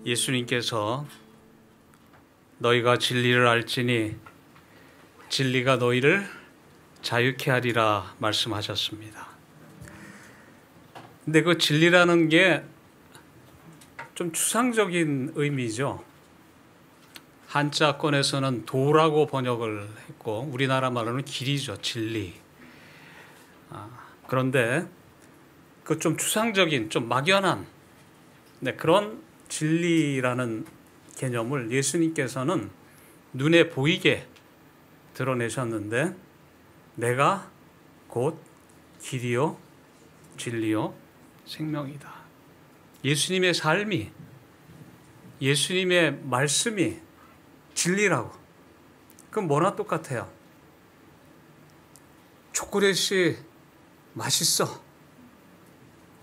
예수님께서 너희가 진리를 알지니 진리가 너희를 자유케 하리라 말씀하셨습니다. 근데 그 진리라는 게 좀 추상적인 의미죠. 한자권에서는 도라고 번역을 했고 우리나라 말로는 길이죠. 진리. 그런데 그 좀 추상적인, 좀 막연한 그런 진리라는 개념을 예수님께서는 눈에 보이게 드러내셨는데 내가 곧 길이요 진리요 생명이다. 예수님의 삶이, 예수님의 말씀이 진리라고. 그럼 뭐나 똑같아요. 초콜릿이 맛있어.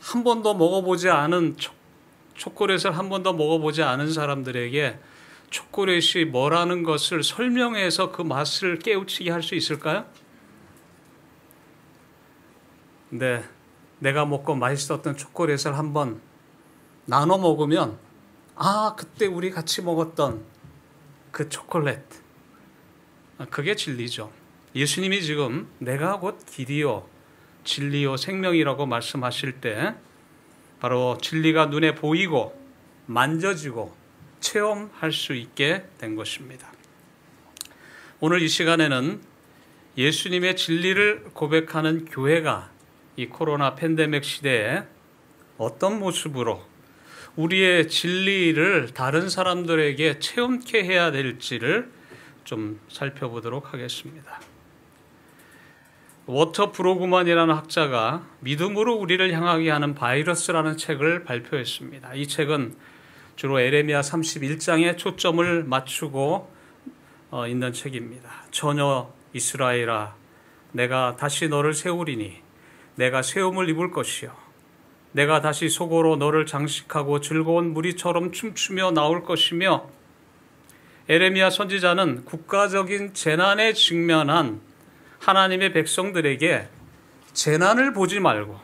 한 번도 먹어보지 않은 초콜릿을 한 번도 먹어보지 않은 사람들에게 초콜릿이 뭐라는 것을 설명해서 그 맛을 깨우치게 할 수 있을까요? 근데 내가 먹고 맛있었던 초콜릿을 한번 나눠 먹으면 그때 우리 같이 먹었던 그 초콜릿, 그게 진리죠. 예수님이 지금 내가 곧 길이요 진리요 생명이라고 말씀하실 때 바로 진리가 눈에 보이고 만져지고 체험할 수 있게 된 것입니다. 오늘 이 시간에는 예수님의 진리를 고백하는 교회가 이 코로나 팬데믹 시대에 어떤 모습으로 우리의 진리를 다른 사람들에게 체험케 해야 될지를 좀 살펴보도록 하겠습니다. 워터 브로그만이라는 학자가 믿음으로 우리를 향하게 하는 바이러스라는 책을 발표했습니다. 이 책은 주로 에레미야 31장에 초점을 맞추고 있는 책입니다. 전혀 이스라엘아, 내가 다시 너를 세우리니 내가 세움을 입을 것이요 내가 다시 속으로 너를 장식하고 즐거운 무리처럼 춤추며 나올 것이며, 에레미야 선지자는 국가적인 재난에 직면한 하나님의 백성들에게 재난을 보지 말고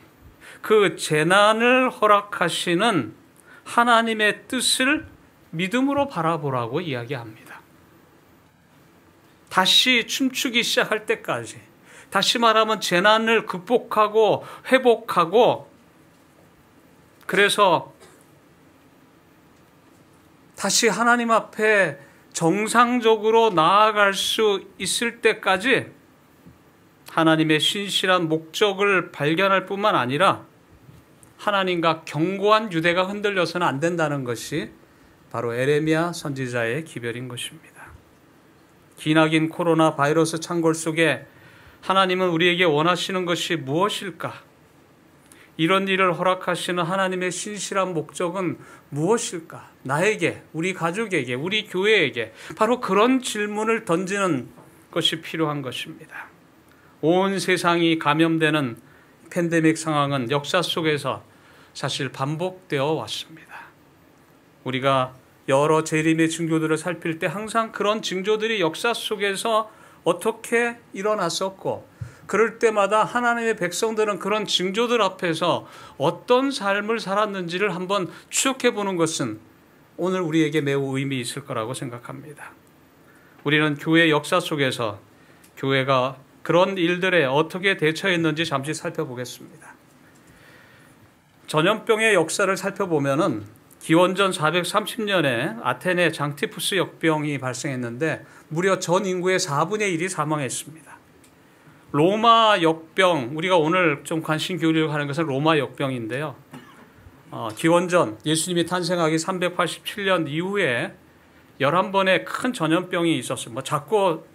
그 재난을 허락하시는 하나님의 뜻을 믿음으로 바라보라고 이야기합니다. 다시 춤추기 시작할 때까지, 다시 말하면 재난을 극복하고 회복하고, 그래서 다시 하나님 앞에 정상적으로 나아갈 수 있을 때까지 하나님의 신실한 목적을 발견할 뿐만 아니라 하나님과 견고한 유대가 흔들려서는 안 된다는 것이 바로 에레미야 선지자의 기별인 것입니다. 기나긴 코로나 바이러스 창궐 속에 하나님은 우리에게 원하시는 것이 무엇일까? 이런 일을 허락하시는 하나님의 신실한 목적은 무엇일까? 나에게, 우리 가족에게, 우리 교회에게 바로 그런 질문을 던지는 것이 필요한 것입니다. 온 세상이 감염되는 팬데믹 상황은 역사 속에서 사실 반복되어 왔습니다. 우리가 여러 재림의 징조들을 살필 때 항상 그런 징조들이 역사 속에서 어떻게 일어났었고, 그럴 때마다 하나님의 백성들은 그런 징조들 앞에서 어떤 삶을 살았는지를 한번 추적해 보는 것은 오늘 우리에게 매우 의미 있을 거라고 생각합니다. 우리는 교회 역사 속에서 교회가 그런 일들에 어떻게 대처했는지 잠시 살펴보겠습니다. 전염병의 역사를 살펴보면은 기원전 430년에 아테네 장티푸스 역병이 발생했는데 무려 전 인구의 4분의 1이 사망했습니다. 로마 역병, 우리가 오늘 좀 관심 기울이려고 하는 것은 로마 역병인데요. 기원전 예수님이 탄생하기 387년 이후에 11번의 큰 전염병이 있었어요. 작고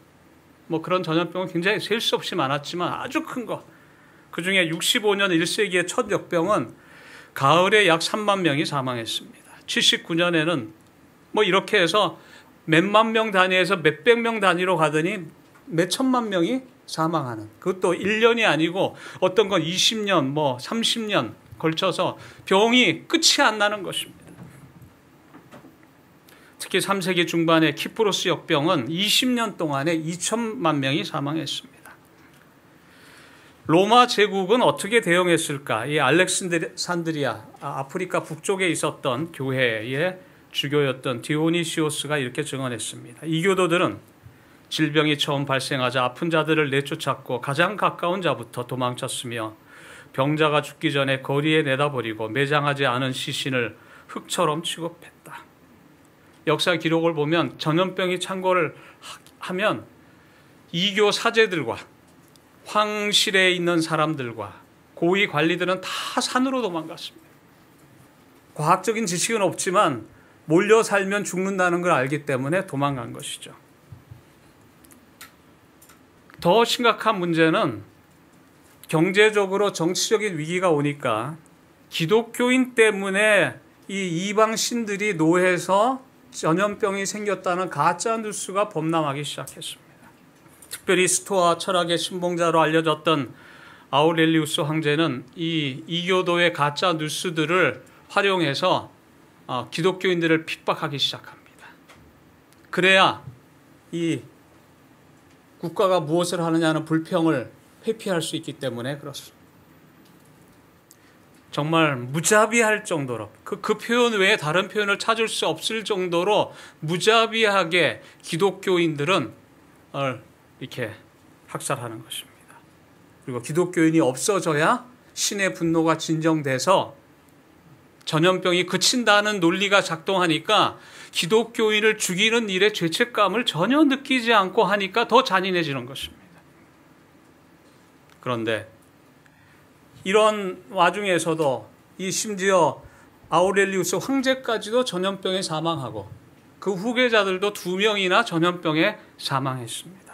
그런 전염병은 굉장히 셀 수 없이 많았지만 아주 큰 거. 그 중에 65년 1세기의 첫 역병은 가을에 약 3만 명이 사망했습니다. 79년에는 이렇게 해서 몇만 명 단위에서 몇백 명 단위로 가더니 몇 천만 명이 사망하는, 그것도 1년이 아니고 어떤 건 20년, 30년 걸쳐서 병이 끝이 안 나는 것입니다. 특히 3세기 중반의 키프로스 역병은 20년 동안에 2천만 명이 사망했습니다. 로마 제국은 어떻게 대응했을까? 이 알렉산드리아, 아프리카 북쪽에 있었던 교회의 주교였던 디오니시오스가 이렇게 증언했습니다. 이교도들은 질병이 처음 발생하자 아픈 자들을 내쫓았고 가장 가까운 자부터 도망쳤으며 병자가 죽기 전에 거리에 내다버리고 매장하지 않은 시신을 흙처럼 취급했다. 역사 기록을 보면 전염병이 창궐을 하면 이교 사제들과 황실에 있는 사람들과 고위 관리들은 다 산으로 도망갔습니다. 과학적인 지식은 없지만 몰려 살면 죽는다는 걸 알기 때문에 도망간 것이죠. 더 심각한 문제는 경제적으로 정치적인 위기가 오니까 기독교인 때문에 이 이방 신들이 노해서 전염병이 생겼다는 가짜 뉴스가 범람하기 시작했습니다. 특별히 스토아 철학의 신봉자로 알려졌던 아우렐리우스 황제는 이 이교도의 가짜 뉴스들을 활용해서 기독교인들을 핍박하기 시작합니다. 그래야 이 국가가 무엇을 하느냐는 불평을 회피할 수 있기 때문에 그렇습니다. 정말 무자비할 정도로 그 표현 외에 다른 표현을 찾을 수 없을 정도로 무자비하게 기독교인들은 이렇게 학살하는 것입니다. 그리고 기독교인이 없어져야 신의 분노가 진정돼서 전염병이 그친다는 논리가 작동하니까 기독교인을 죽이는 일에 죄책감을 전혀 느끼지 않고 하니까 더 잔인해지는 것입니다. 그런데 이런 와중에서도 이 심지어 아우렐리우스 황제까지도 전염병에 사망하고 그 후계자들도 2명이나 전염병에 사망했습니다.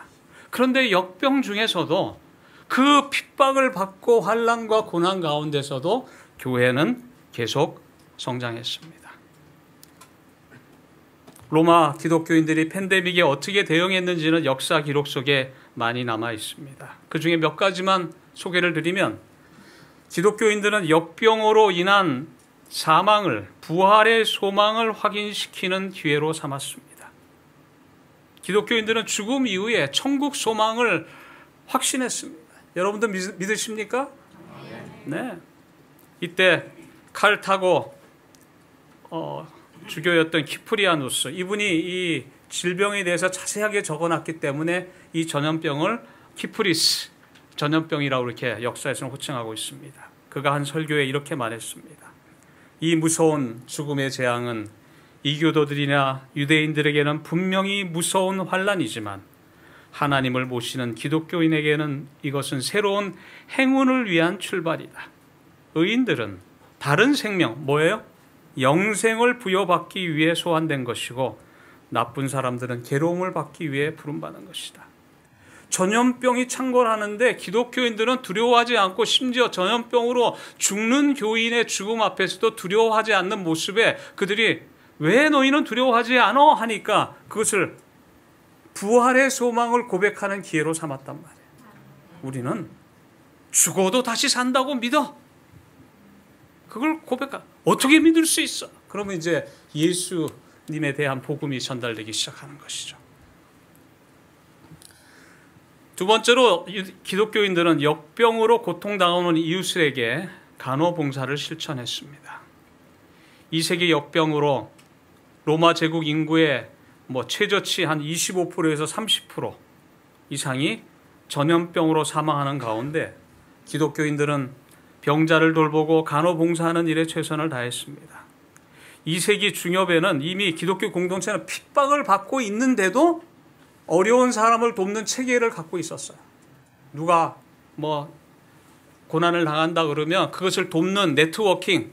그런데 역병 중에서도 그 핍박을 받고 환난과 고난 가운데서도 교회는 계속 성장했습니다. 로마 기독교인들이 팬데믹에 어떻게 대응했는지는 역사 기록 속에 많이 남아 있습니다. 그 중에 몇 가지만 소개를 드리면 기독교인들은 역병으로 인한 사망을 부활의 소망을 확인시키는 기회로 삼았습니다. 기독교인들은 죽음 이후에 천국 소망을 확신했습니다. 여러분들 믿으십니까? 네. 이때 카르타고 주교였던 키프리아누스, 이분이 이 질병에 대해서 자세하게 적어놨기 때문에 이 전염병을 키프리스 전염병이라고 이렇게 역사에서는 호칭하고 있습니다. 그가 한 설교에 이렇게 말했습니다. 이 무서운 죽음의 재앙은 이교도들이나 유대인들에게는 분명히 무서운 환난이지만 하나님을 모시는 기독교인에게는 이것은 새로운 행운을 위한 출발이다. 의인들은 다른 생명, 뭐예요? 영생을 부여받기 위해 소환된 것이고 나쁜 사람들은 괴로움을 받기 위해 부름받은 것이다. 전염병이 창궐하는데 기독교인들은 두려워하지 않고 심지어 전염병으로 죽는 교인의 죽음 앞에서도 두려워하지 않는 모습에 그들이 왜 너희는 두려워하지 않아? 하니까 그것을 부활의 소망을 고백하는 기회로 삼았단 말이에요. 우리는 죽어도 다시 산다고 믿어. 그걸 어떻게 믿을 수 있어? 그러면 이제 예수님에 대한 복음이 전달되기 시작하는 것이죠. 두 번째로 기독교인들은 역병으로 고통당하는 이웃들에게 간호봉사를 실천했습니다. 2세기 역병으로 로마 제국 인구의 최저치 한 25%에서 30% 이상이 전염병으로 사망하는 가운데 기독교인들은 병자를 돌보고 간호봉사하는 일에 최선을 다했습니다. 2세기 중엽에는 이미 기독교 공동체는 핍박을 받고 있는데도 어려운 사람을 돕는 체계를 갖고 있었어요. 누가 고난을 당한다 그러면 그것을 돕는 네트워킹,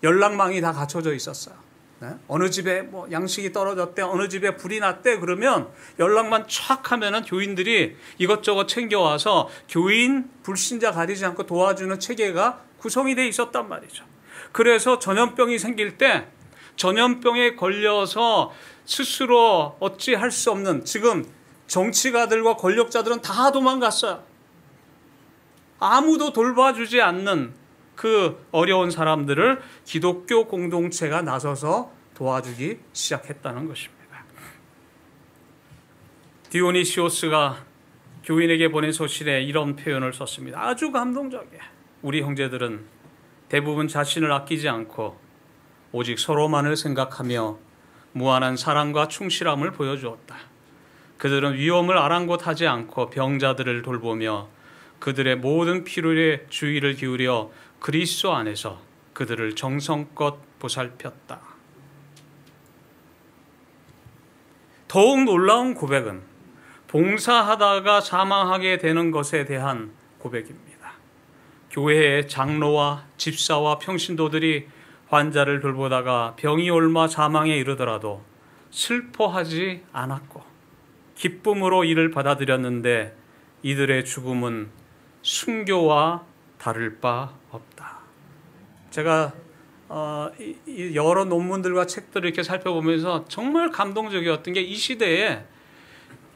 연락망이 다 갖춰져 있었어요. 네? 어느 집에 양식이 떨어졌대, 어느 집에 불이 났대 그러면 연락만 촥 하면은 교인들이 이것저것 챙겨와서 교인, 불신자 가리지 않고 도와주는 체계가 구성이 돼 있었단 말이죠. 그래서 전염병이 생길 때 전염병에 걸려서 스스로 어찌할 수 없는, 지금 정치가들과 권력자들은 다 도망갔어요. 아무도 돌봐주지 않는 그 어려운 사람들을 기독교 공동체가 나서서 도와주기 시작했다는 것입니다. 디오니시오스가 교인에게 보낸 소실에 이런 표현을 썼습니다. 아주 감동적이에요. 우리 형제들은 대부분 자신을 아끼지 않고 오직 서로만을 생각하며 무한한 사랑과 충실함을 보여주었다. 그들은 위험을 아랑곳하지 않고 병자들을 돌보며 그들의 모든 필요에 주의를 기울여 그리스도 안에서 그들을 정성껏 보살폈다. 더욱 놀라운 고백은 봉사하다가 사망하게 되는 것에 대한 고백입니다. 교회의 장로와 집사와 평신도들이 환자를 돌보다가 병이 옮아 사망에 이르더라도 슬퍼하지 않았고 기쁨으로 이를 받아들였는데 이들의 죽음은 순교와 다를 바 없다. 제가 여러 논문들과 책들을 이렇게 살펴보면서 정말 감동적이었던 게 이 시대에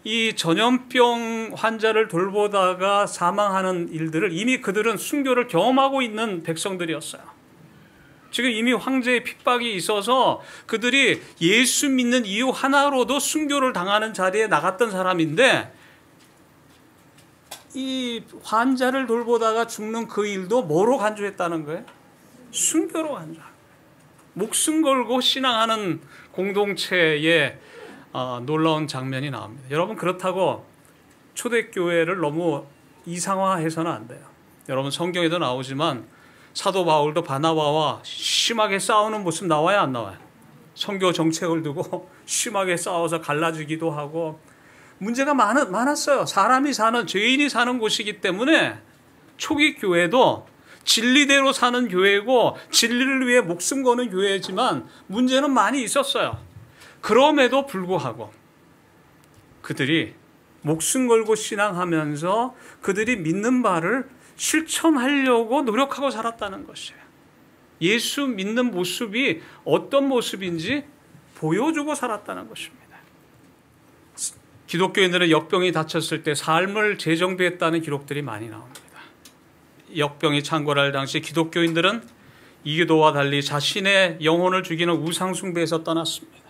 이 전염병 환자를 돌보다가 사망하는 일들을 이미 그들은 순교를 경험하고 있는 백성들이었어요. 지금 이미 황제의 핍박이 있어서 그들이 예수 믿는 이유 하나로도 순교를 당하는 자리에 나갔던 사람인데 이 환자를 돌보다가 죽는 그 일도 뭐로 간주했다는 거예요? 순교로 간주. 목숨 걸고 신앙하는 공동체의 놀라운 장면이 나옵니다. 여러분, 그렇다고 초대교회를 너무 이상화해서는 안 돼요. 여러분, 성경에도 나오지만 사도 바울도 바나바와 심하게 싸우는 모습 나와야 안 나와요? 선교 정책을 두고 심하게 싸워서 갈라지기도 하고 문제가 많았어요. 사람이 사는, 죄인이 사는 곳이기 때문에 초기 교회도 진리대로 사는 교회고 진리를 위해 목숨 거는 교회지만 문제는 많이 있었어요. 그럼에도 불구하고 그들이 목숨 걸고 신앙하면서 그들이 믿는 바를 실천하려고 노력하고 살았다는 것이에요. 예수 믿는 모습이 어떤 모습인지 보여주고 살았다는 것입니다. 기독교인들은 역병이 닥쳤을 때 삶을 재정비했다는 기록들이 많이 나옵니다. 역병이 창궐할 당시 기독교인들은 이교도와 달리 자신의 영혼을 죽이는 우상 숭배에서 떠났습니다.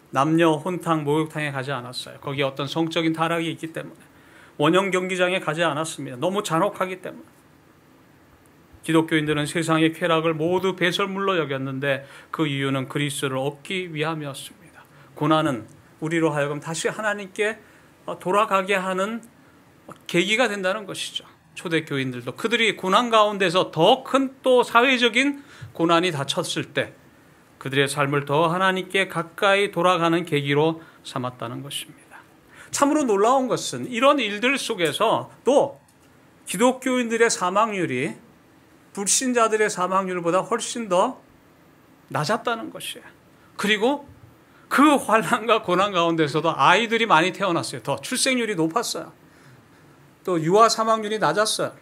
남녀 혼탕 목욕탕에 가지 않았어요. 거기에 어떤 성적인 타락이 있기 때문에. 원형 경기장에 가지 않았습니다. 너무 잔혹하기 때문에. 기독교인들은 세상의 쾌락을 모두 배설물로 여겼는데 그 이유는 그리스도를 얻기 위함이었습니다. 고난은 우리로 하여금 다시 하나님께 돌아가게 하는 계기가 된다는 것이죠. 초대교인들도 그들이 고난 가운데서 더 큰 또 사회적인 고난이 닥쳤을 때 그들의 삶을 더 하나님께 가까이 돌아가는 계기로 삼았다는 것입니다. 참으로 놀라운 것은 이런 일들 속에서 또 기독교인들의 사망률이 불신자들의 사망률보다 훨씬 더 낮았다는 것이에요. 그리고 그 환난과 고난 가운데서도 아이들이 많이 태어났어요. 더 출생률이 높았어요. 또 유아 사망률이 낮았어요.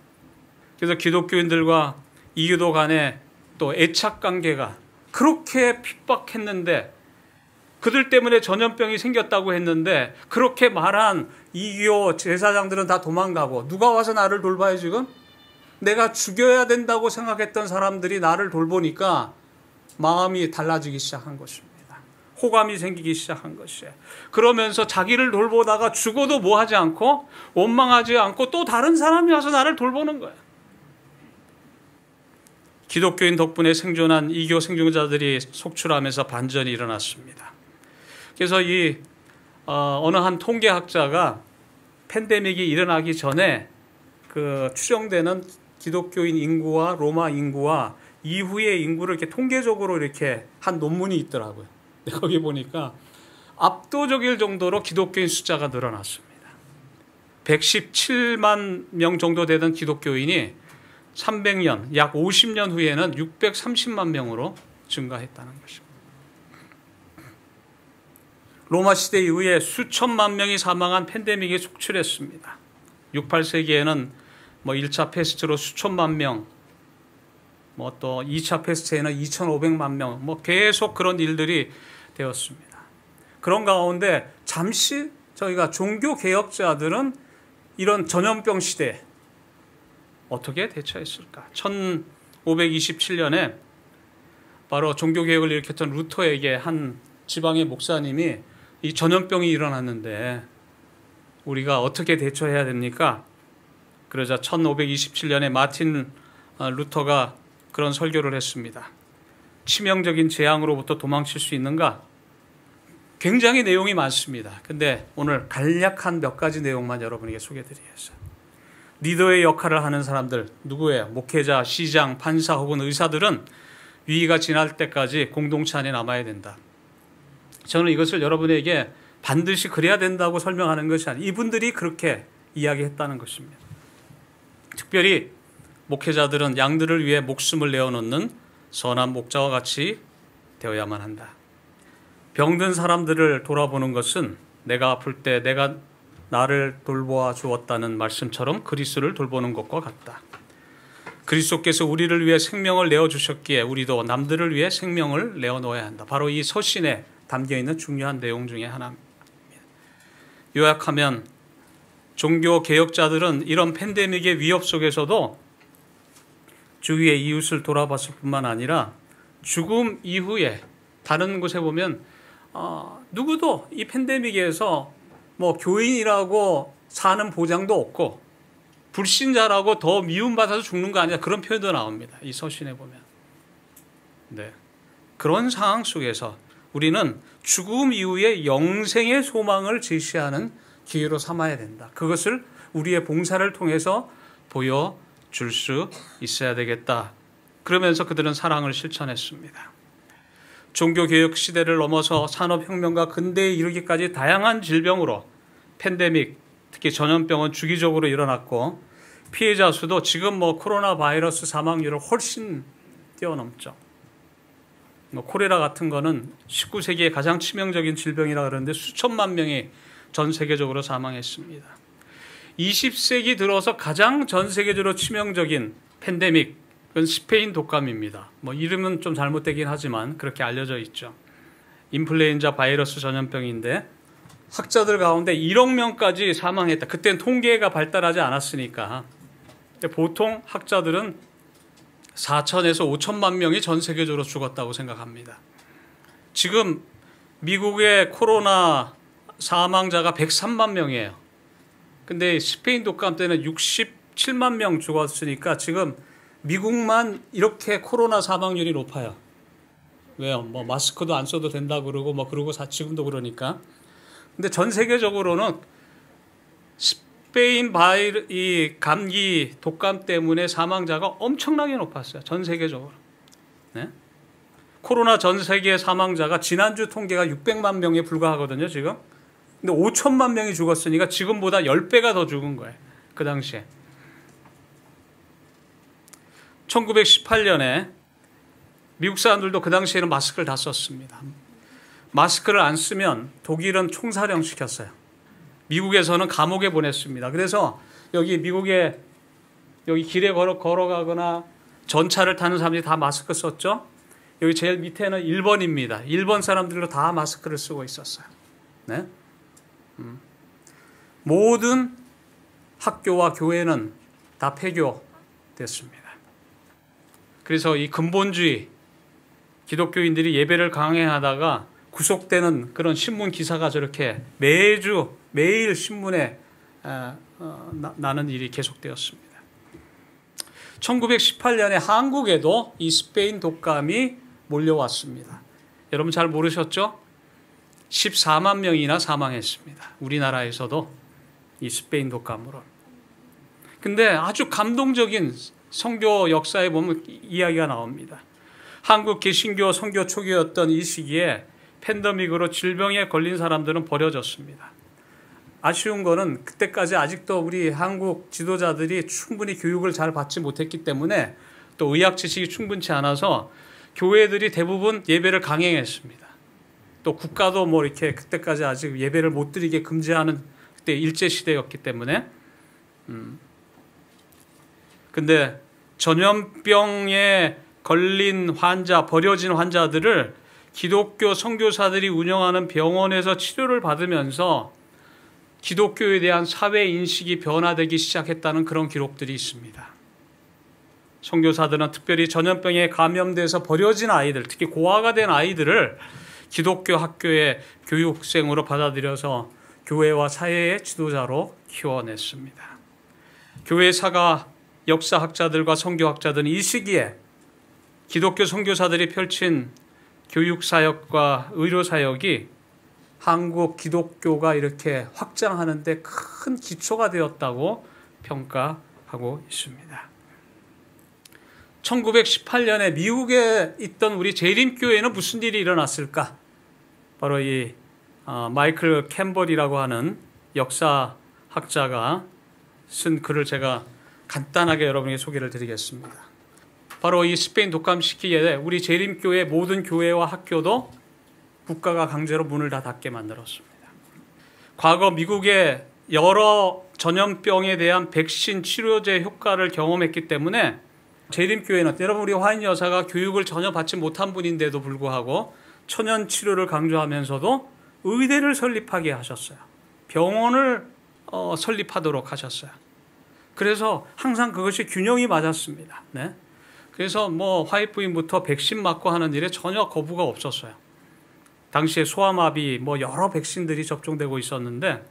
그래서 기독교인들과 이교도 간에 또 애착 관계가 그렇게 핍박했는데 그들 때문에 전염병이 생겼다고 했는데 그렇게 말한 이교 제사장들은 다 도망가고 누가 와서 나를 돌봐요 지금? 내가 죽여야 된다고 생각했던 사람들이 나를 돌보니까 마음이 달라지기 시작한 것입니다. 호감이 생기기 시작한 것이에요. 그러면서 자기를 돌보다가 죽어도 뭐 하지 않고 원망하지 않고 또 다른 사람이 와서 나를 돌보는 거예요. 기독교인 덕분에 생존한 이교 생존자들이 속출하면서 반전이 일어났습니다. 그래서 어느 한 통계학자가 팬데믹이 일어나기 전에 그 추정되는 기독교인 인구와 로마 인구와 이후의 인구를 이렇게 통계적으로 이렇게 한 논문이 있더라고요. 거기 보니까 압도적일 정도로 기독교인 숫자가 늘어났습니다. 117만 명 정도 되던 기독교인이 300년, 약 50년 후에는 630만 명으로 증가했다는 것입니다. 로마 시대 이후에 수천만 명이 사망한 팬데믹이 속출했습니다. 6, 8세기에는 1차 패스트로 수천만 명, 또 2차 패스트에는 2,500만 명, 계속 그런 일들이 되었습니다. 그런 가운데 잠시 저희가 종교 개혁자들은 이런 전염병 시대에 어떻게 대처했을까? 1527년에 바로 종교개혁을 일으켰던 루터에게 한 지방의 목사님이 이 전염병이 일어났는데 우리가 어떻게 대처해야 됩니까? 그러자 1527년에 마틴 루터가 그런 설교를 했습니다. 치명적인 재앙으로부터 도망칠 수 있는가? 굉장히 내용이 많습니다. 근데 오늘 간략한 몇 가지 내용만 여러분에게 소개해드리겠어요. 리더의 역할을 하는 사람들, 누구예요? 목회자, 시장, 판사 혹은 의사들은 위기가 지날 때까지 공동체 안에 남아야 된다. 저는 이것을 여러분에게 반드시 그래야 된다고 설명하는 것이 아니라 이분들이 그렇게 이야기했다는 것입니다. 특별히 목회자들은 양들을 위해 목숨을 내어놓는 선한 목자와 같이 되어야만 한다. 병든 사람들을 돌아보는 것은 내가 아플 때 내가 나를 돌보아 주었다는 말씀처럼 그리스도를 돌보는 것과 같다. 그리스도께서 우리를 위해 생명을 내어주셨기에 우리도 남들을 위해 생명을 내어놓아야 한다. 바로 이 서신에 담겨있는 중요한 내용 중에 하나입니다. 요약하면 종교 개혁자들은 이런 팬데믹의 위협 속에서도 주위의 이웃을 돌아봤을 뿐만 아니라 죽음 이후에 다른 곳에 보면 누구도 이 팬데믹에서 뭐 교인이라고 사는 보장도 없고 불신자라고 더 미움받아서 죽는 거 아니야, 그런 표현도 나옵니다. 이 서신에 보면. 네. 그런 상황 속에서 우리는 죽음 이후에 영생의 소망을 제시하는 기회로 삼아야 된다. 그것을 우리의 봉사를 통해서 보여줄 수 있어야 되겠다. 그러면서 그들은 사랑을 실천했습니다. 종교개혁 시대를 넘어서 산업혁명과 근대에 이르기까지 다양한 질병으로 팬데믹, 특히 전염병은 주기적으로 일어났고 피해자 수도 지금 코로나 바이러스 사망률을 훨씬 뛰어넘죠. 콜레라 같은 거는 19세기의 가장 치명적인 질병이라 그러는데 수천만 명이 전 세계적으로 사망했습니다. 20세기 들어서 가장 전 세계적으로 치명적인 팬데믹은 스페인 독감입니다. 이름은 좀 잘못되긴 하지만 그렇게 알려져 있죠. 인플루엔자 바이러스 전염병인데 학자들 가운데 1억 명까지 사망했다. 그때는 통계가 발달하지 않았으니까. 보통 학자들은 4천에서 5천만 명이 전 세계적으로 죽었다고 생각합니다. 지금 미국의 코로나 사망자가 103만 명이에요. 근데 스페인 독감 때는 67만 명 죽었으니까 지금 미국만 이렇게 코로나 사망률이 높아요. 왜요? 마스크도 안 써도 된다고 그러고 그러고 지금도 그러니까. 근데 전 세계적으로는 스페인 이 감기 독감 때문에 사망자가 엄청나게 높았어요. 전 세계적으로. 네? 코로나 전 세계 사망자가 지난주 통계가 600만 명에 불과하거든요, 지금. 근데 5천만 명이 죽었으니까 지금보다 10배가 더 죽은 거예요. 그 당시에. 1918년에 미국 사람들도 그 당시에는 마스크를 다 썼습니다. 마스크를 안 쓰면 독일은 총사령 시켰어요. 미국에서는 감옥에 보냈습니다. 그래서 여기 미국에 여기 길에 걸어가거나 전차를 타는 사람들이 다 마스크 썼죠. 여기 제일 밑에는 일본입니다. 일본 사람들도 다 마스크를 쓰고 있었어요. 네? 모든 학교와 교회는 다 폐교됐습니다. 그래서 이 근본주의 기독교인들이 예배를 강행하다가 구속되는 그런 신문 기사가 저렇게 매일 신문에 나는 일이 계속되었습니다. 1918년에 한국에도 이 스페인 독감이 몰려왔습니다. 여러분 잘 모르셨죠? 14만 명이나 사망했습니다. 우리나라에서도 이 스페인 독감으로. 근데 아주 감동적인 선교 역사에 보면 이야기가 나옵니다. 한국 개신교 선교 초기였던 이 시기에 팬데믹으로 질병에 걸린 사람들은 버려졌습니다. 아쉬운 거는 그때까지 아직도 우리 한국 지도자들이 충분히 교육을 잘 받지 못했기 때문에 또 의학 지식이 충분치 않아서 교회들이 대부분 예배를 강행했습니다. 또 국가도 이렇게 그때까지 아직 예배를 못 드리게 금지하는 그때 일제시대였기 때문에 근데 전염병에 걸린 환자, 버려진 환자들을 기독교 선교사들이 운영하는 병원에서 치료를 받으면서 기독교에 대한 사회 인식이 변화되기 시작했다는 그런 기록들이 있습니다. 선교사들은 특별히 전염병에 감염돼서 버려진 아이들, 특히 고아가 된 아이들을 기독교 학교의 교육생으로 받아들여서 교회와 사회의 지도자로 키워냈습니다. 교회 사가 역사학자들과 선교학자들은 이 시기에 기독교 선교사들이 펼친 교육사역과 의료사역이 한국 기독교가 이렇게 확장하는 데 큰 기초가 되었다고 평가하고 있습니다. 1918년에 미국에 있던 우리 재림교회는 무슨 일이 일어났을까? 바로 이 마이클 캠벌이라고 하는 역사학자가 쓴 글을 제가 간단하게 여러분에게 소개를 드리겠습니다. 바로 이 스페인 독감 시기에 우리 재림교회 모든 교회와 학교도 국가가 강제로 문을 다 닫게 만들었습니다. 과거 미국의 여러 전염병에 대한 백신 치료제 효과를 경험했기 때문에 재림교회는, 여러분 우리 화인 여사가 교육을 전혀 받지 못한 분인데도 불구하고 천연 치료를 강조하면서도 의대를 설립하게 하셨어요. 병원을 설립하도록 하셨어요. 그래서 항상 그것이 균형이 맞았습니다. 네? 그래서 화이트 부인부터 백신 맞고 하는 일에 전혀 거부가 없었어요. 당시에 소아마비 여러 백신들이 접종되고 있었는데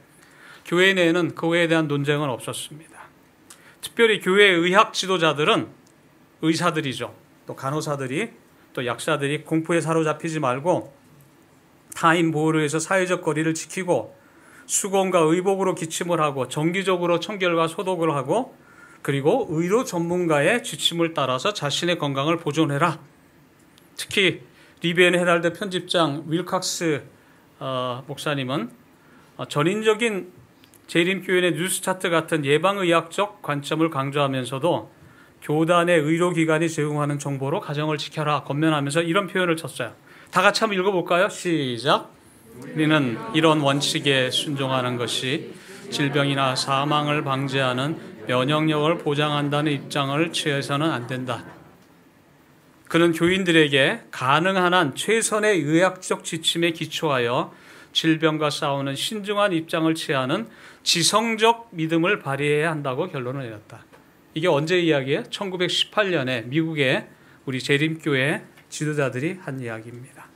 교회 내에는 그거에 대한 논쟁은 없었습니다. 특별히 교회 의학 지도자들은, 의사들이죠, 또 간호사들이, 또 약사들이 공포에 사로잡히지 말고 타인 보호를 위해서 사회적 거리를 지키고 수건과 의복으로 기침을 하고 정기적으로 청결과 소독을 하고 그리고 의료 전문가의 지침을 따라서 자신의 건강을 보존해라. 특히 리비엔 헤럴드 편집장 윌칵스 목사님은 전인적인 재림교회의 뉴스차트 같은 예방의학적 관점을 강조하면서도 교단의 의료기관이 제공하는 정보로 가정을 지켜라 권면하면서 이런 표현을 쳤어요. 다 같이 한번 읽어볼까요? 시작. 우리는 이런 원칙에 순종하는 것이 질병이나 사망을 방지하는 면역력을 보장한다는 입장을 취해서는 안 된다. 그는 교인들에게 가능한 한 최선의 의학적 지침에 기초하여 질병과 싸우는 신중한 입장을 취하는 지성적 믿음을 발휘해야 한다고 결론을 내렸다. 이게 언제 이야기예요? 1918년에 미국의 우리 재림교회 지도자들이 한 이야기입니다.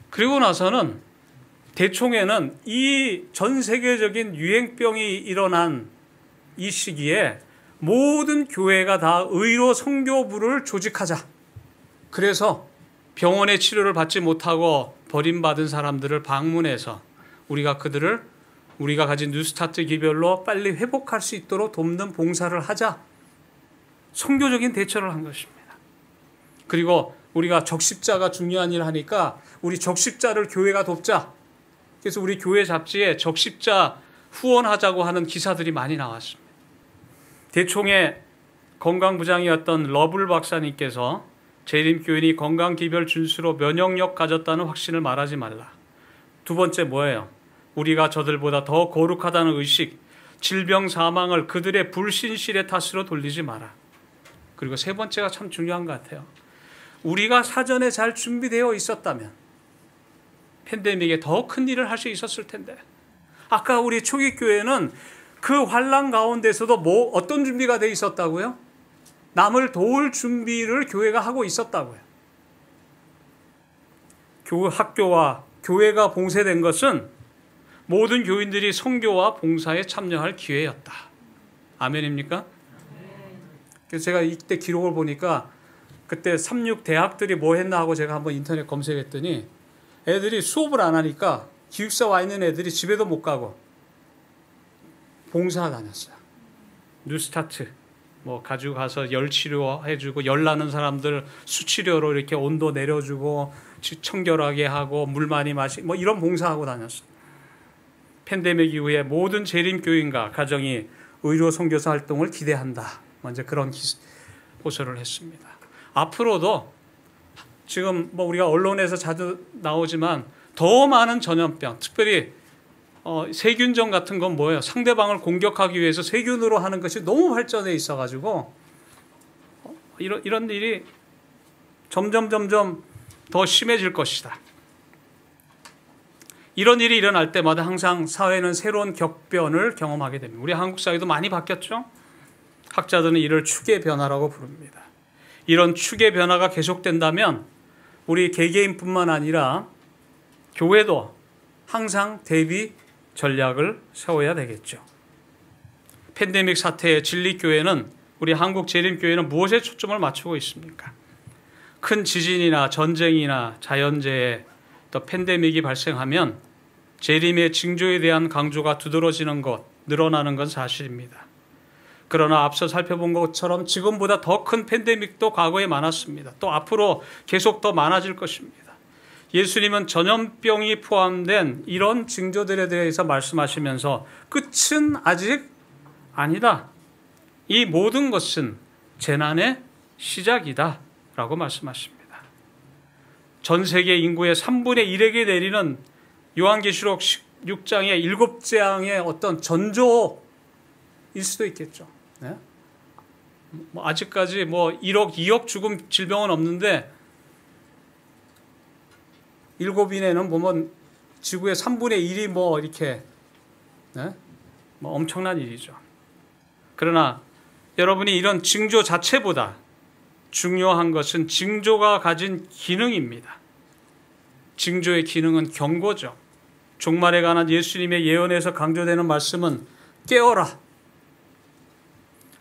그리고 나서는 대총회는 이 전 세계적인 유행병이 일어난 이 시기에 모든 교회가 다 의료 선교부를 조직하자. 그래서 병원의 치료를 받지 못하고 버림받은 사람들을 방문해서 우리가 그들을 우리가 가진 뉴스타트 기별로 빨리 회복할 수 있도록 돕는 봉사를 하자. 선교적인 대처를 한 것입니다. 그리고 우리가 적십자가 중요한 일을 하니까 우리 적십자를 교회가 돕자. 그래서 우리 교회 잡지에 적십자 후원하자고 하는 기사들이 많이 나왔습니다. 대총회 건강부장이었던 러블 박사님께서 재림교인이 건강기별 준수로 면역력 가졌다는 확신을 말하지 말라. 두 번째 뭐예요? 우리가 저들보다 더 거룩하다는 의식, 질병 사망을 그들의 불신실의 탓으로 돌리지 마라. 그리고 세 번째가 참 중요한 것 같아요. 우리가 사전에 잘 준비되어 있었다면 팬데믹에 더 큰 일을 할 수 있었을 텐데. 아까 우리 초기교회는 그 환란 가운데서도 어떤 준비가 돼 있었다고요? 남을 도울 준비를 교회가 하고 있었다고요. 학교와 교회가 봉쇄된 것은 모든 교인들이 선교와 봉사에 참여할 기회였다. 아멘입니까? 그래서 제가 이때 기록을 보니까 그때 36 대학들이 뭐 했나 하고 제가 한번 인터넷 검색했더니 애들이 수업을 안 하니까 기숙사 와 있는 애들이 집에도 못 가고 봉사 다녔어요. 뉴스타트 가지고 가서 열 치료해주고 열 나는 사람들 수치료로 이렇게 온도 내려주고 청결하게 하고 물 많이 마시고 이런 봉사하고 다녔어요. 팬데믹 이후에 모든 재림교인과 가정이 의료 선교사 활동을 기대한다. 먼저 그런 호소를 했습니다. 앞으로도 지금 우리가 언론에서 자주 나오지만 더 많은 전염병, 특별히 세균전 같은 건 뭐예요? 상대방을 공격하기 위해서 세균으로 하는 것이 너무 발전해 있어가지고 이런 일이 점점 더 심해질 것이다. 이런 일이 일어날 때마다 항상 사회는 새로운 격변을 경험하게 됩니다. 우리 한국 사회도 많이 바뀌었죠? 학자들은 이를 축의 변화라고 부릅니다. 이런 축의 변화가 계속된다면 우리 개개인뿐만 아니라 교회도 항상 대비 전략을 세워야 되겠죠. 팬데믹 사태의 진리교회는, 우리 한국재림교회는 무엇에 초점을 맞추고 있습니까? 큰 지진이나 전쟁이나 자연재해, 또 팬데믹이 발생하면 재림의 징조에 대한 강조가 두드러지는 것, 늘어나는 건 사실입니다. 그러나 앞서 살펴본 것처럼 지금보다 더 큰 팬데믹도 과거에 많았습니다. 또 앞으로 계속 더 많아질 것입니다. 예수님은 전염병이 포함된 이런 징조들에 대해서 말씀하시면서 끝은 아직 아니다. 이 모든 것은 재난의 시작이다 라고 말씀하십니다. 전 세계 인구의 3분의 1에게 내리는 요한계시록 6장의 7재앙의 어떤 전조일 수도 있겠죠. 네? 아직까지 1억, 2억 죽음 질병은 없는데 7인에는 보면 지구의 3분의 1이 이렇게 네? 엄청난 일이죠. 그러나 여러분이 이런 징조 자체보다 중요한 것은 징조가 가진 기능입니다. 징조의 기능은 경고죠. 종말에 관한 예수님의 예언에서 강조되는 말씀은 깨어라,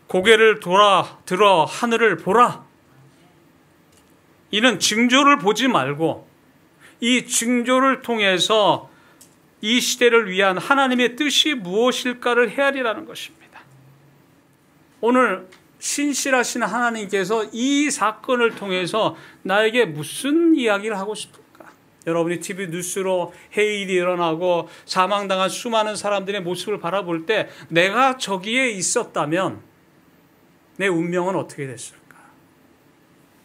고개를 들어 하늘을 보라. 이는 징조를 보지 말고 이 징조를 통해서 이 시대를 위한 하나님의 뜻이 무엇일까를 헤아리라는 것입니다. 오늘 신실하신 하나님께서 이 사건을 통해서 나에게 무슨 이야기를 하고 싶을까? 여러분이 TV 뉴스로 해일이 일어나고 사망당한 수많은 사람들의 모습을 바라볼 때 내가 저기에 있었다면 내 운명은 어떻게 됐을까?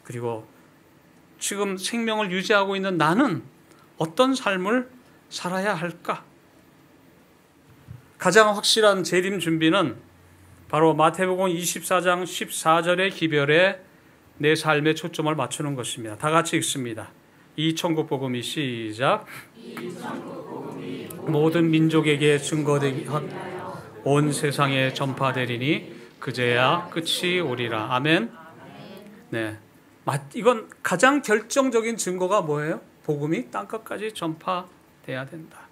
그리고 지금 생명을 유지하고 있는 나는 어떤 삶을 살아야 할까? 가장 확실한 재림 준비는 바로 마태복음 24장 14절의 기별에 내 삶의 초점을 맞추는 것입니다. 다 같이 읽습니다. 이 천국 복음이 시작. 모든 민족에게 증거되게 온 세상에 전파되리니 그제야 끝이 오리라. 아멘. 네, 이건 가장 결정적인 증거가 뭐예요? 복음이 땅끝까지 전파돼야 된다.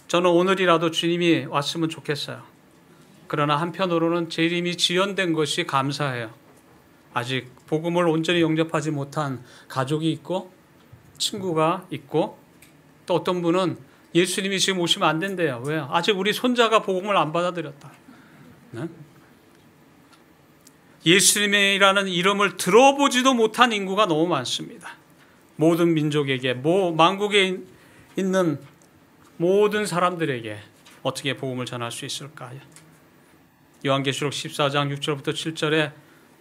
저는 오늘이라도 주님이 왔으면 좋겠어요. 그러나 한편으로는 재림이 지연된 것이 감사해요. 아직 복음을 온전히 영접하지 못한 가족이 있고 친구가 있고, 또 어떤 분은 예수님이 지금 오시면 안 된대요. 왜요? 아직 우리 손자가 복음을 안 받아들였다. 네? 예수님이라는 이름을 들어보지도 못한 인구가 너무 많습니다. 모든 민족에게, 만국에 있는 모든 사람들에게 어떻게 복음을 전할 수 있을까요? 요한계시록 14장 6절부터 7절에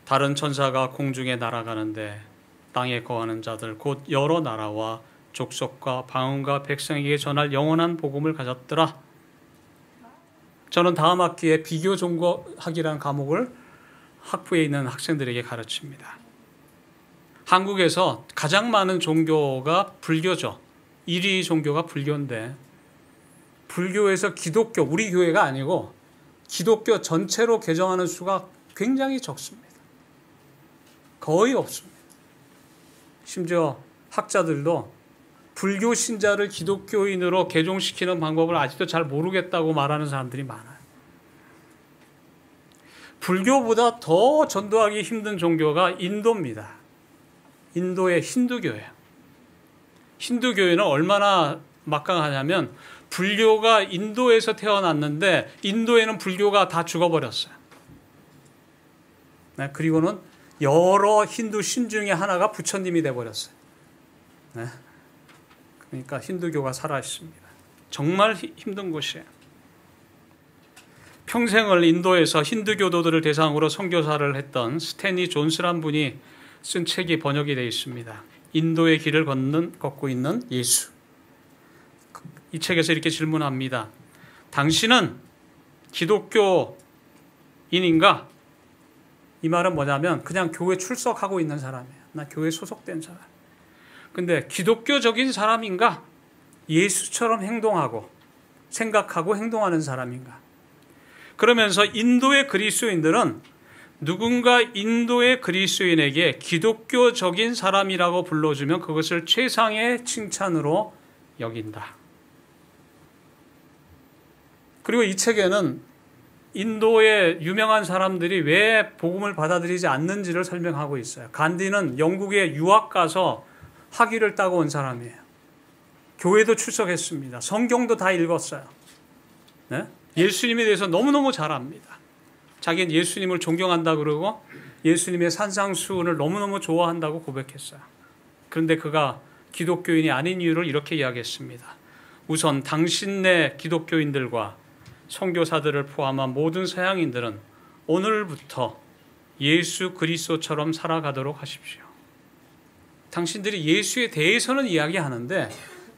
다른 천사가 공중에 날아가는데 땅에 거하는 자들 곧 여러 나라와 족속과 방언과 백성에게 전할 영원한 복음을 가졌더라. 저는 다음 학기에 비교 종교학이라는 과목을 학부에 있는 학생들에게 가르칩니다. 한국에서 가장 많은 종교가 불교죠. 1위 종교가 불교인데, 불교에서 기독교, 우리 교회가 아니고 기독교 전체로 개정하는 수가 굉장히 적습니다. 거의 없습니다. 심지어 학자들도 불교 신자를 기독교인으로 개종시키는 방법을 아직도 잘 모르겠다고 말하는 사람들이 많아요. 불교보다 더 전도하기 힘든 종교가 인도입니다. 인도의 힌두교예요. 힌두교회는 얼마나 막강하냐면 불교가 인도에서 태어났는데 인도에는 불교가 다 죽어버렸어요. 네, 그리고는 여러 힌두 신 중에 하나가 부처님이 돼버렸어요. 네, 그러니까 힌두교가 살아있습니다. 정말 힘든 곳이에요. 평생을 인도에서 힌두교도들을 대상으로 선교사를 했던 스탠리 존스란 분이 쓴 책이 번역이 되어 있습니다. 인도의 길을 걷고 있는 예수. 이 책에서 이렇게 질문합니다. 당신은 기독교인인가? 이 말은 뭐냐면 그냥 교회 출석하고 있는 사람이에요. 나 교회 소속된 사람. 근데 기독교적인 사람인가? 예수처럼 행동하고 생각하고 행동하는 사람인가? 그러면서 인도의 그리스도인들은 누군가 인도의 그리스도인에게 기독교적인 사람이라고 불러주면 그것을 최상의 칭찬으로 여긴다. 그리고 이 책에는 인도의 유명한 사람들이 왜 복음을 받아들이지 않는지를 설명하고 있어요. 간디는 영국에 유학 가서 학위를 따고 온 사람이에요. 교회도 출석했습니다. 성경도 다 읽었어요. 네? 예수님에 대해서 너무너무 잘 압니다. 자기는 예수님을 존경한다 그러고 예수님의 산상수훈을 너무너무 좋아한다고 고백했어요. 그런데 그가 기독교인이 아닌 이유를 이렇게 이야기했습니다. 우선 당신네 기독교인들과 선교사들을 포함한 모든 서양인들은 오늘부터 예수 그리스도처럼 살아가도록 하십시오. 당신들이 예수에 대해서는 이야기하는데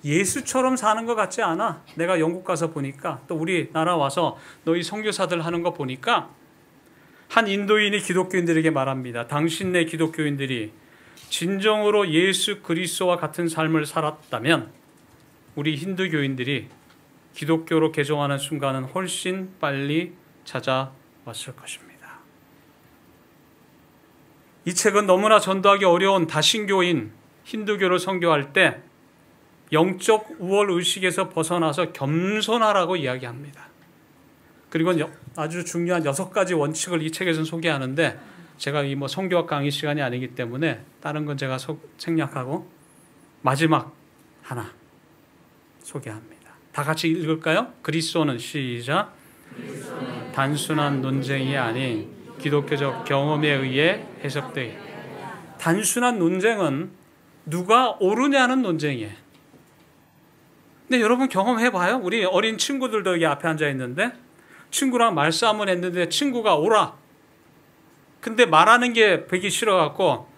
예수처럼 사는 것 같지 않아. 내가 영국 가서 보니까 또 우리나라 와서 너희 선교사들 하는 거 보니까 한 인도인이 기독교인들에게 말합니다. 당신네 기독교인들이 진정으로 예수 그리스도와 같은 삶을 살았다면 우리 힌두교인들이 기독교로 개종하는 순간은 훨씬 빨리 찾아왔을 것입니다. 이 책은 너무나 전도하기 어려운 다신교인 힌두교를 선교할 때 영적 우월 의식에서 벗어나서 겸손하라고 이야기합니다. 그리고 아주 중요한 6가지 원칙을 이 책에서는 소개하는데 제가 이 선교학 강의 시간이 아니기 때문에 다른 건 제가 생략하고 마지막 하나 소개합니다. 다 같이 읽을까요? 그리스도는 시작. 단순한 논쟁이 아닌 기독교적 경험에 의해 해석되어. 단순한 논쟁은 누가 옳으냐는 논쟁이에요. 근데 여러분 경험해봐요. 우리 어린 친구들도 여기 앞에 앉아 있는데 친구랑 말싸움을 했는데 친구가 옳아. 근데 말하는 게 배기 싫어갖고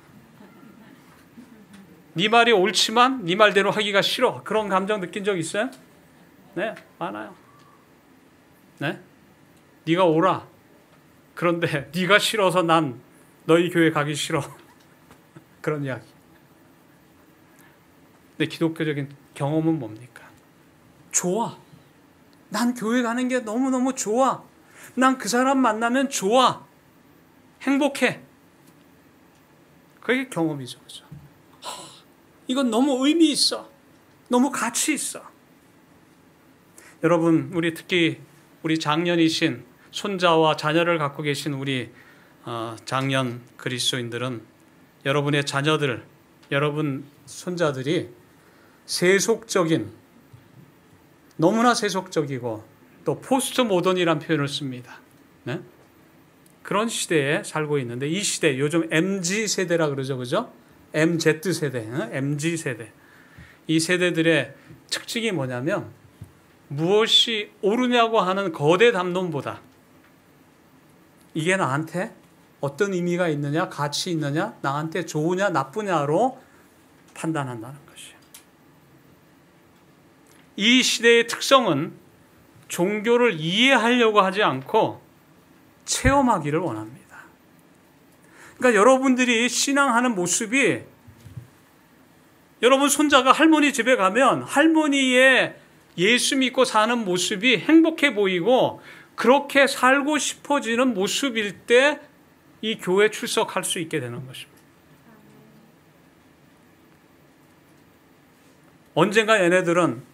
네 말이 옳지만 네 말대로 하기가 싫어. 그런 감정 느낀 적 있어요? 네, 많아요. 네, 네가 옳아. 그런데 네가 싫어서 난 너희 교회 가기 싫어. 그런 이야기. 근데 기독교적인 경험은 뭡니까? 좋아. 난 교회 가는 게 너무너무 좋아. 난 그 사람 만나면 좋아. 행복해. 그게 경험이죠. 그렇죠? 이건 너무 의미 있어. 너무 가치 있어. 여러분, 우리 특히 우리 장년이신 손자와 자녀를 갖고 계신 우리 장년 그리스도인들은 여러분의 자녀들, 여러분 손자들이 세속적인, 너무나 세속적이고 또 포스트 모던이라는 표현을 씁니다. 네? 그런 시대에 살고 있는데 이 시대, 요즘 MZ세대라 그러죠. 그죠? MZ세대, MZ세대. 이 세대들의 특징이 뭐냐면 무엇이 옳으냐고 하는 거대 담론보다 이게 나한테 어떤 의미가 있느냐, 가치 있느냐, 나한테 좋으냐, 나쁘냐로 판단한다는 것이에요. 이 시대의 특성은 종교를 이해하려고 하지 않고 체험하기를 원합니다. 그러니까 여러분들이 신앙하는 모습이 여러분 손자가 할머니 집에 가면 할머니의 예수 믿고 사는 모습이 행복해 보이고 그렇게 살고 싶어지는 모습일 때 이 교회 출석할 수 있게 되는 것입니다. 언젠가 얘네들은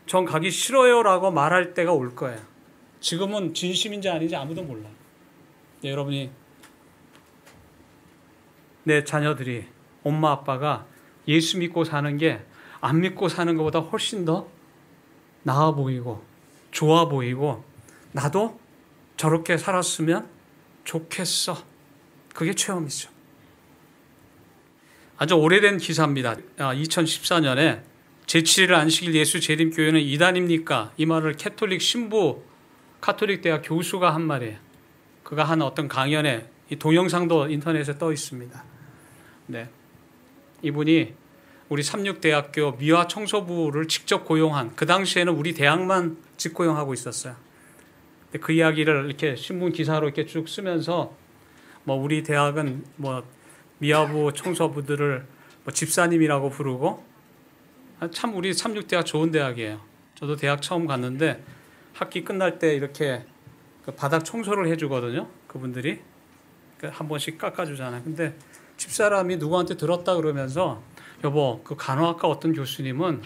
전 가기 싫어요라고 말할 때가 올 거예요. 지금은 진심인지 아닌지 아무도 몰라요. 여러분이 내 자녀들이 엄마 아빠가 예수 믿고 사는 게 안 믿고 사는 것보다 훨씬 더 나아 보이고 좋아 보이고 나도 저렇게 살았으면 좋겠어. 그게 체험이죠. 아주 오래된 기사입니다. 2014년에 제7일 안식일 예수 재림교회는 이단입니까? 이 말을 캐톨릭 신부 카톨릭 대학 교수가 한 말이에요. 그가 한 어떤 강연에 이 동영상도 인터넷에 떠 있습니다. 네, 이분이 우리 삼육대학교 미화 청소부를 직접 고용한, 그 당시에는 우리 대학만 직고용하고 있었어요. 근데 그 이야기를 이렇게 신문 기사로 이렇게 쭉 쓰면서 우리 대학은 미화부 청소부들을 집사님이라고 부르고 참 우리 삼육대학 좋은 대학이에요. 저도 대학 처음 갔는데 학기 끝날 때 이렇게 그 바닥 청소를 해주거든요. 그분들이 한 번씩 깎아주잖아요. 근데 집사람이 누구한테 들었다 그러면서 여보, 그 간호학과 어떤 교수님은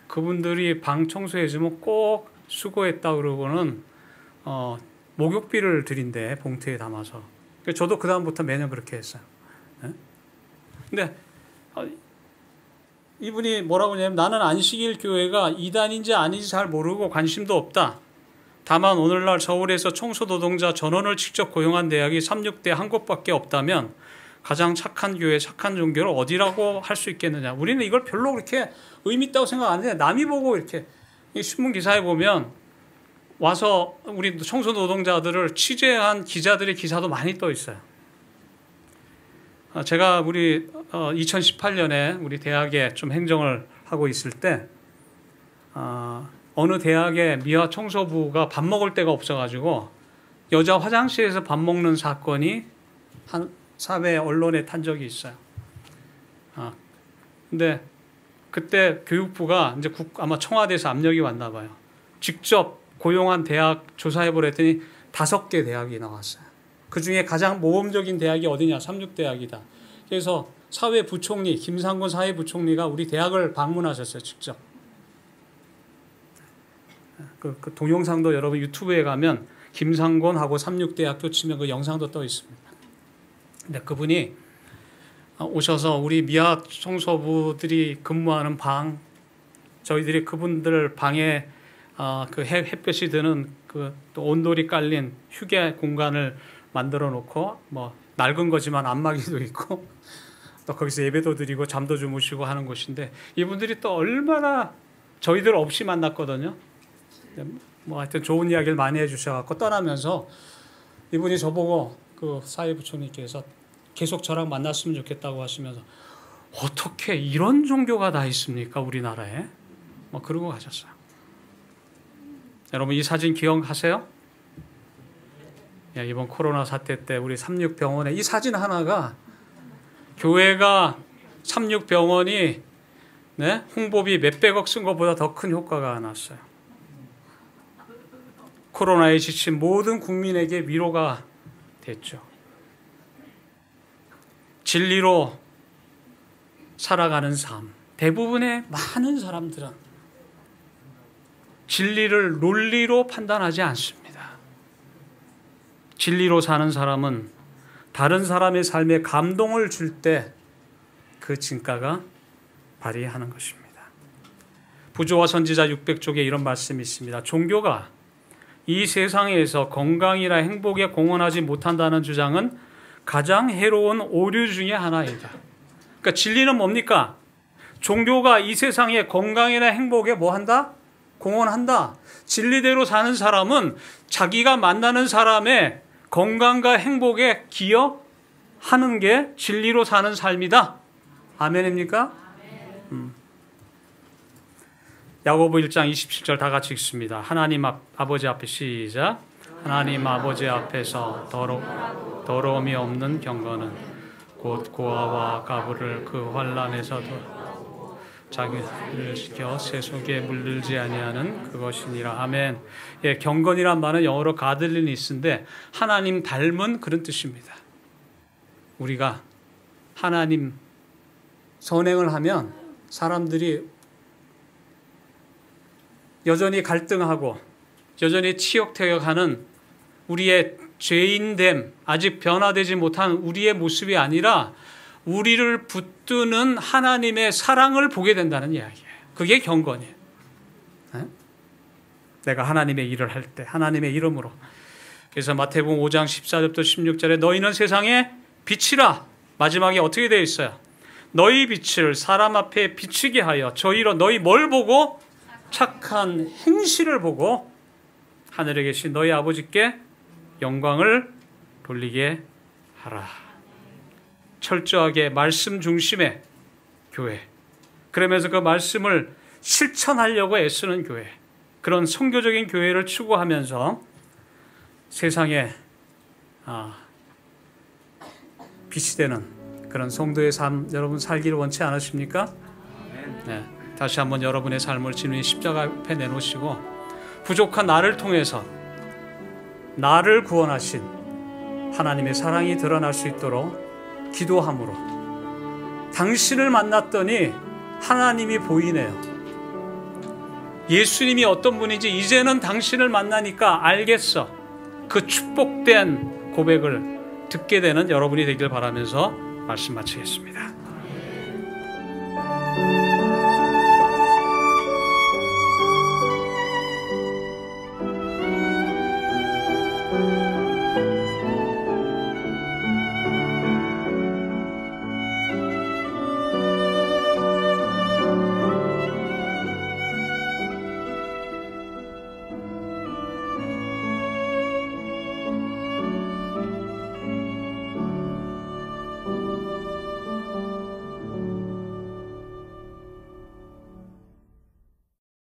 그분들이 방 청소해주면 꼭 수고했다 그러고는 목욕비를 드린대, 봉투에 담아서. 저도 그 다음부터 매년 그렇게 했어요. 근데 이분이 뭐라고 하냐면 나는 안식일 교회가 이단인지 아닌지 잘 모르고 관심도 없다. 다만 오늘날 서울에서 청소 노동자 전원을 직접 고용한 대학이 3,6대 한 곳밖에 없다면 가장 착한 교회, 착한 종교를 어디라고 할 수 있겠느냐. 우리는 이걸 별로 그렇게 의미 있다고 생각 안 해요. 남이 보고 이렇게 신문 기사에 보면 와서 우리 청소 노동자들을 취재한 기자들의 기사도 많이 떠 있어요. 제가 우리 2018년에 우리 대학에 좀 행정을 하고 있을 때 어느 대학의 미화 청소부가 밥 먹을 데가 없어가지고 여자 화장실에서 밥 먹는 사건이 한 사회 언론에 탄 적이 있어요. 근데 그때 교육부가 이제 아마 청와대에서 압력이 왔나 봐요. 직접 고용한 대학 조사해 보랬더니 5개 대학이 나왔어요. 그 중에 가장 모범적인 대학이 어디냐? 3,6대학이다. 그래서 사회부총리, 김상곤 사회부총리가 우리 대학을 방문하셨어요. 직접. 그 동영상도 여러분 유튜브에 가면 김상곤하고 3,6대학교 치면 그 영상도 떠 있습니다. 근데 그분이 오셔서 우리 미화 청소부들이 근무하는 방, 저희들이 그분들 방에 그 햇볕이 드는 그 또 온돌이 깔린 휴게 공간을 만들어 놓고 뭐 낡은 거지만 안마기도 있고 또 거기서 예배도 드리고 잠도 주무시고 하는 곳인데 이분들이 또 얼마나 저희들 없이 만났거든요. 뭐 하여튼 좋은 이야기를 많이 해주셔갖고 떠나면서 이분이 저보고 그 사회부총리께서 계속 저랑 만났으면 좋겠다고 하시면서 어떻게 이런 종교가 다 있습니까 우리나라에? 뭐 그러고 가셨어요. 여러분 이 사진 기억하세요? 이번 코로나 사태 때 우리 3,6병원에 이 사진 하나가 교회가 3,6병원이 네? 홍보비 몇백억 쓴 것보다 더 큰 효과가 났어요. 코로나에 지친 모든 국민에게 위로가 됐죠. 진리로 살아가는 삶. 대부분의 많은 사람들은 진리를 논리로 판단하지 않습니다. 진리로 사는 사람은 다른 사람의 삶에 감동을 줄 때 그 진가가 발휘하는 것입니다. 부조와 선지자 600쪽에 이런 말씀이 있습니다. 종교가 이 세상에서 건강이나 행복에 공헌하지 못한다는 주장은 가장 해로운 오류 중에 하나이다. 그러니까 진리는 뭡니까? 종교가 이 세상의 건강이나 행복에 뭐 한다? 공헌한다. 진리대로 사는 사람은 자기가 만나는 사람의 건강과 행복에 기여하는 게 진리로 사는 삶이다. 아멘입니까? 야고보 1장 27절 다 같이 읽습니다. 하나님 아버지 앞에 시작. 하나님 아버지 앞에서 더러움이 없는 경건은 곧 고아와 가부를 그 환난에서도 자기를 지켜 세속에 물들지 아니하는 그것이니라. 아멘. 예, 경건이란 말은 영어로 가들리니스인데 하나님 닮은 그런 뜻입니다. 우리가 하나님 선행을 하면 사람들이 여전히 갈등하고 여전히 치욕태격하는 우리의 죄인됨, 아직 변화되지 못한 우리의 모습이 아니라 우리를 붙드는 하나님의 사랑을 보게 된다는 이야기예요. 그게 경건이에요. 내가 하나님의 일을 할 때 하나님의 이름으로. 그래서 마태복음 5장 14절부터 16절에 너희는 세상의 빛이라. 마지막에 어떻게 되어 있어요? 너희 빛을 사람 앞에 비추게 하여 저희로 너희 뭘 보고? 착한 행실을 보고 하늘에 계신 너희 아버지께 영광을 돌리게 하라. 철저하게 말씀 중심의 교회. 그러면서 그 말씀을 실천하려고 애쓰는 교회. 그런 선교적인 교회를 추구하면서 세상에 빛이 되는 그런 성도의 삶 여러분 살기를 원치 않으십니까? 네. 다시 한번 여러분의 삶을 진우의 십자가 앞에 내놓으시고 부족한 나를 통해서 나를 구원하신 하나님의 사랑이 드러날 수 있도록 기도함으로, 당신을 만났더니 하나님이 보이네요. 예수님이 어떤 분인지 이제는 당신을 만나니까 알겠어. 그 축복된 고백을 듣게 되는 여러분이 되길 바라면서 말씀 마치겠습니다.